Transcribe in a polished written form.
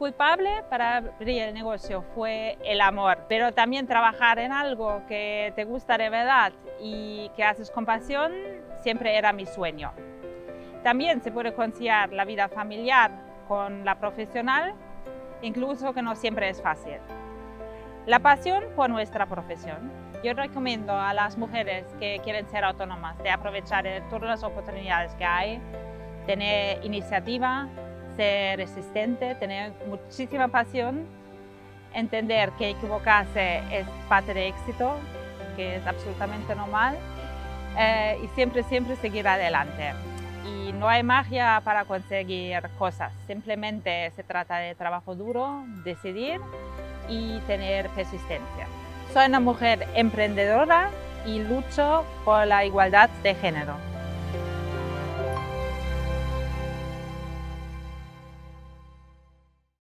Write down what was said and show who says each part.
Speaker 1: culpable para abrir el negocio fue el amor, pero también trabajar en algo que te gusta de verdad y que haces con pasión siempre era mi sueño. También se puede conciliar la vida familiar con la profesional, incluso que no siempre es fácil. La pasión por nuestra profesión. Yo recomiendo a las mujeres que quieren ser autónomas de aprovechar todas las oportunidades que hay, tener iniciativa, ser resistente, tener muchísima pasión, entender que equivocarse es parte del éxito, que es absolutamente normal, y siempre seguir adelante. Y no hay magia para conseguir cosas, simplemente se trata de trabajo duro, decidir y tener persistencia. Soy una mujer emprendedora y lucho por la igualdad de género.